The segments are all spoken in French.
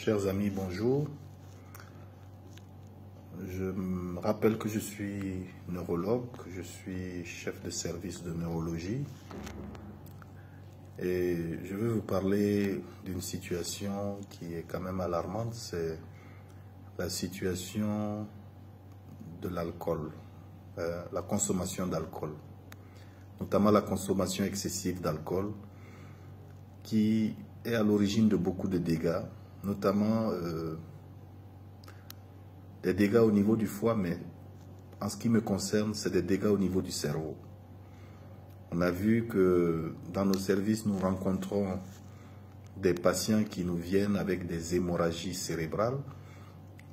Chers amis, bonjour. Je me rappelle que je suis neurologue, je suis chef de service de neurologie et je vais vous parler d'une situation qui est quand même alarmante, c'est la situation de l'alcool, la consommation d'alcool, notamment la consommation excessive d'alcool qui est à l'origine de beaucoup de dégâts, notamment des dégâts au niveau du foie, mais en ce qui me concerne, c'est des dégâts au niveau du cerveau. On a vu que dans nos services, nous rencontrons des patients qui nous viennent avec des hémorragies cérébrales.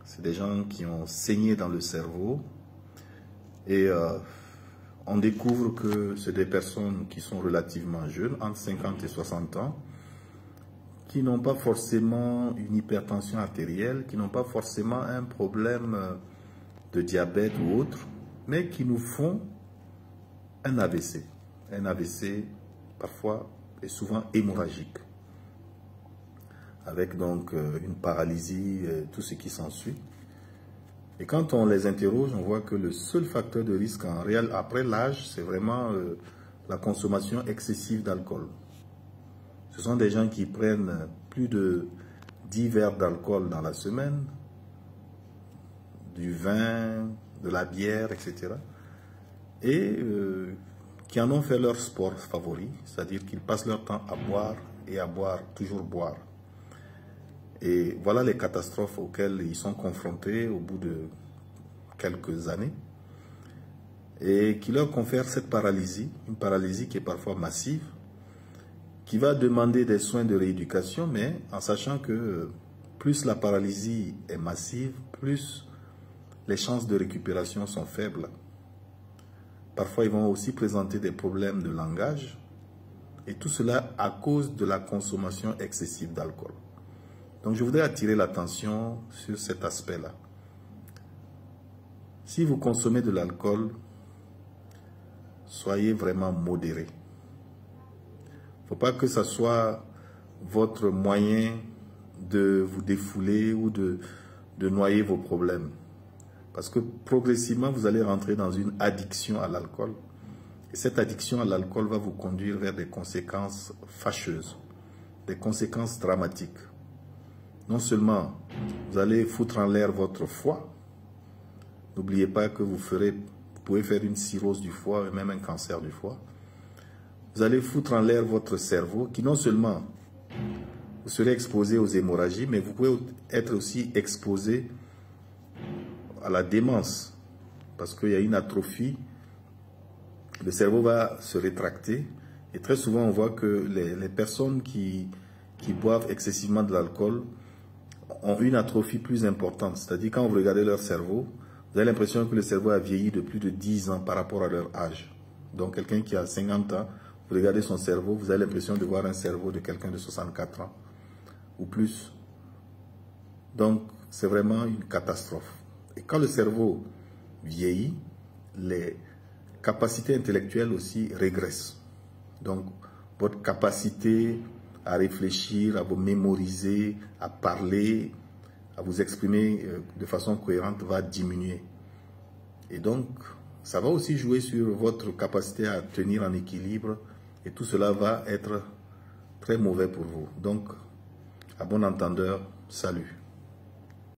C'est des gens qui ont saigné dans le cerveau et on découvre que c'est des personnes qui sont relativement jeunes, entre 50 et 60 ans, qui n'ont pas forcément une hypertension artérielle, qui n'ont pas forcément un problème de diabète ou autre, mais qui nous font un AVC. Un AVC parfois et souvent hémorragique, avec donc une paralysie et tout ce qui s'ensuit. Et quand on les interroge, on voit que le seul facteur de risque en réel après l'âge, c'est vraiment la consommation excessive d'alcool. Ce sont des gens qui prennent plus de 10 verres d'alcool dans la semaine, du vin, de la bière, etc. Et qui en ont fait leur sport favori, c'est-à-dire qu'ils passent leur temps à boire et à boire, toujours boire. Et voilà les catastrophes auxquelles ils sont confrontés au bout de quelques années et qui leur confèrent cette paralysie, une paralysie qui est parfois massive, qui va demander des soins de rééducation, mais en sachant que plus la paralysie est massive, plus les chances de récupération sont faibles. Parfois, ils vont aussi présenter des problèmes de langage, et tout cela à cause de la consommation excessive d'alcool. Donc, je voudrais attirer l'attention sur cet aspect-là. Si vous consommez de l'alcool, soyez vraiment modéré. Il ne faut pas que ce soit votre moyen de vous défouler ou de noyer vos problèmes. Parce que progressivement, vous allez rentrer dans une addiction à l'alcool. Et cette addiction à l'alcool va vous conduire vers des conséquences fâcheuses, des conséquences dramatiques. Non seulement vous allez foutre en l'air votre foie, n'oubliez pas que vous pouvez faire une cirrhose du foie et même un cancer du foie. Vous allez foutre en l'air votre cerveau qui non seulement vous serez exposé aux hémorragies, mais vous pouvez être aussi exposé à la démence parce qu'il y a une atrophie. Le cerveau va se rétracter et très souvent on voit que les personnes qui boivent excessivement de l'alcool ont une atrophie plus importante. C'est-à-dire quand vous regardez leur cerveau, vous avez l'impression que le cerveau a vieilli de plus de 10 ans par rapport à leur âge. Donc quelqu'un qui a 50 ans, vous regardez son cerveau, vous avez l'impression de voir un cerveau de quelqu'un de 64 ans ou plus. Donc, c'est vraiment une catastrophe. Et quand le cerveau vieillit, les capacités intellectuelles aussi régressent. Donc, votre capacité à réfléchir, à vous mémoriser, à parler, à vous exprimer de façon cohérente va diminuer. Et donc, ça va aussi jouer sur votre capacité à tenir en équilibre et tout cela va être très mauvais pour vous. Donc, à bon entendeur, salut.